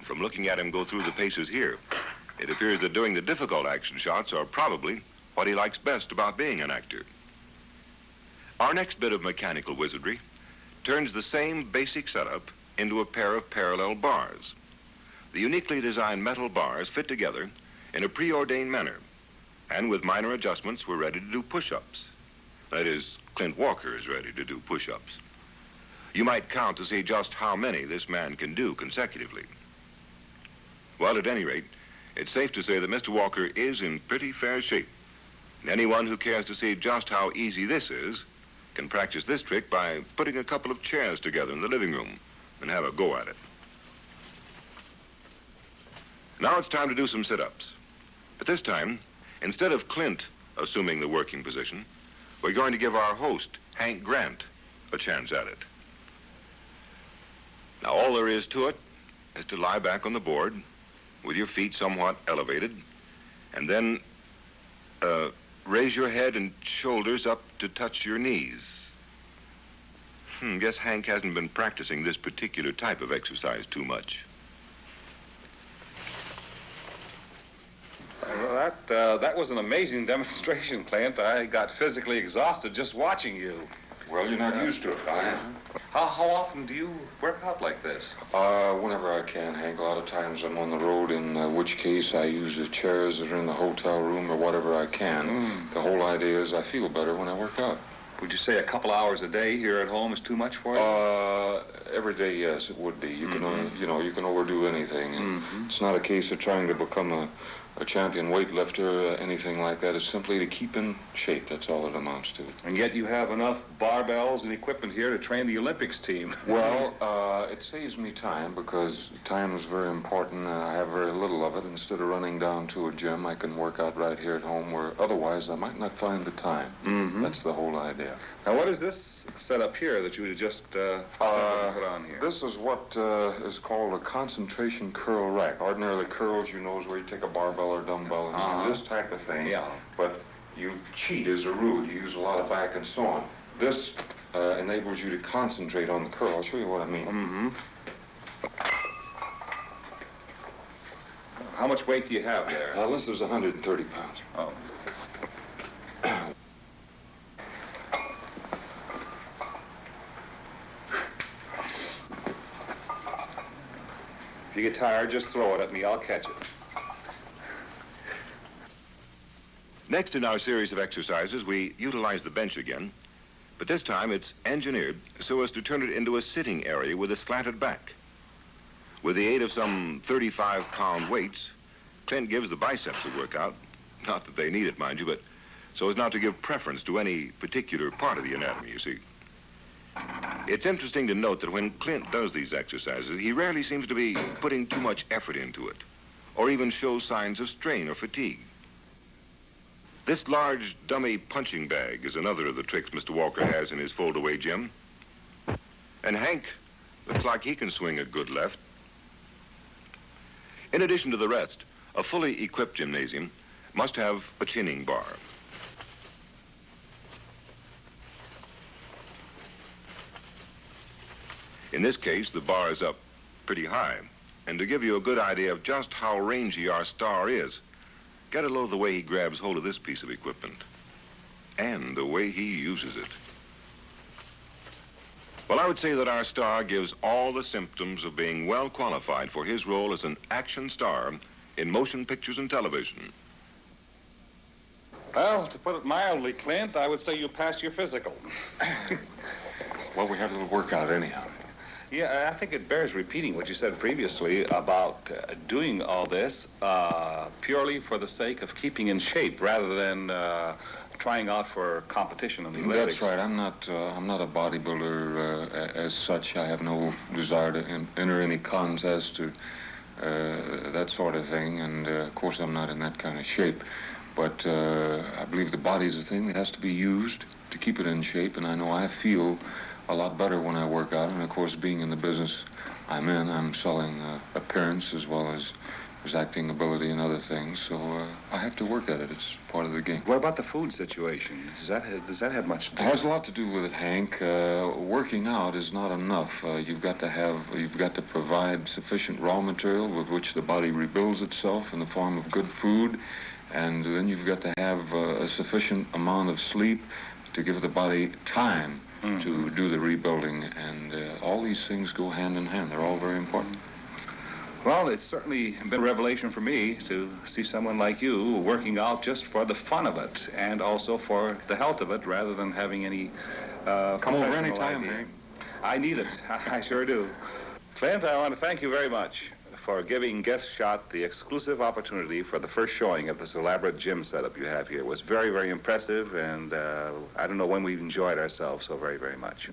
From looking at him go through the paces here, it appears that doing the difficult action shots are probably what he likes best about being an actor. Our next bit of mechanical wizardry turns the same basic setup into a pair of parallel bars. The uniquely designed metal bars fit together in a preordained manner, and with minor adjustments, we're ready to do push-ups. That is, Clint Walker is ready to do push-ups. You might count to see just how many this man can do consecutively. Well, at any rate, it's safe to say that Mr. Walker is in pretty fair shape. Anyone who cares to see just how easy this is can practice this trick by putting a couple of chairs together in the living room and have a go at it. Now it's time to do some sit-ups. But this time, instead of Clint assuming the working position, we're going to give our host, Hank Grant, a chance at it. Now, all there is to it is to lie back on the board with your feet somewhat elevated, and then raise your head and shoulders up to touch your knees. Guess Hank hasn't been practicing this particular type of exercise too much. Well, that was an amazing demonstration, Clint. I got physically exhausted just watching you. Well, you're not used to it, are you? How often do you work out like this? Whenever I can, Hank. A lot of times I'm on the road, in which case I use the chairs that are in the hotel room or whatever I can. The whole idea is I feel better when I work out. Would you say a couple hours a day here at home is too much for you? Every day, yes, it would be. You can, you can overdo anything. And it's not a case of trying to become a champion weightlifter, anything like that. It's simply to keep in shape. That's all it amounts to. And yet you have enough barbells and equipment here to train the Olympics team. Well, it saves me time because time is very important, and I have very little of it. Instead of running down to a gym, I can work out right here at home, where otherwise I might not find the time. That's the whole idea. Now, what is this setup here that you just put on here? This is what is called a concentration curl rack. Ordinarily, curls, you know, is where you take a barbell or dumbbell and do this type of thing. Yeah. But you cheat as a rule. You use a lot of back and so on. This enables you to concentrate on the curl. I'll show you what I mean. How much weight do you have there? This is 130 pounds. Oh. If you get tired, just throw it at me. I'll catch it. Next in our series of exercises, we utilize the bench again, but this time it's engineered so as to turn it into a sitting area with a slanted back. With the aid of some 35-pound weights, Clint gives the biceps a workout. Not that they need it, mind you, but so as not to give preference to any particular part of the anatomy, you see. It's interesting to note that when Clint does these exercises, he rarely seems to be putting too much effort into it, or even shows signs of strain or fatigue. This large dummy punching bag is another of the tricks Mr. Walker has in his fold-away gym. And Hank looks like he can swing a good left. In addition to the rest, a fully equipped gymnasium must have a chinning bar. In this case, the bar is up pretty high. And to give you a good idea of just how rangy our star is, get a load of the way he grabs hold of this piece of equipment and the way he uses it. Well, I would say that our star gives all the symptoms of being well qualified for his role as an action star in motion pictures and television. Well, to put it mildly, Clint, I would say you passed your physical. Well, we had a little workout anyhow. Yeah, I think it bears repeating what you said previously about doing all this purely for the sake of keeping in shape rather than trying out for competition in the Olympics. That's right. I'm not a bodybuilder as such. I have no desire to enter any contest or that sort of thing. And, of course, I'm not in that kind of shape. But I believe the body's a thing that has to be used to keep it in shape. And I know I feel a lot better when I work out. And, of course, being in the business I'm in, I'm selling appearance as well as his acting ability and other things. So I have to work at it. It's part of the game. What about the food situation? Does that have much to do? It has a lot to do with it, Hank. Working out is not enough. You've got to provide sufficient raw material with which the body rebuilds itself in the form of good food, and then you've got to have a sufficient amount of sleep to give the body time to do the rebuilding, and all these things go hand in hand. They're all very important. Well, it's certainly been a revelation for me to see someone like you working out just for the fun of it and also for the health of it rather than having any Come over anytime, idea. Hank. I need it. I sure do. Clint, I want to thank you very much for giving Guest Shot the exclusive opportunity for the first showing of this elaborate gym setup you have here. It was very, very impressive, and I don't know when we've enjoyed ourselves so very, very much.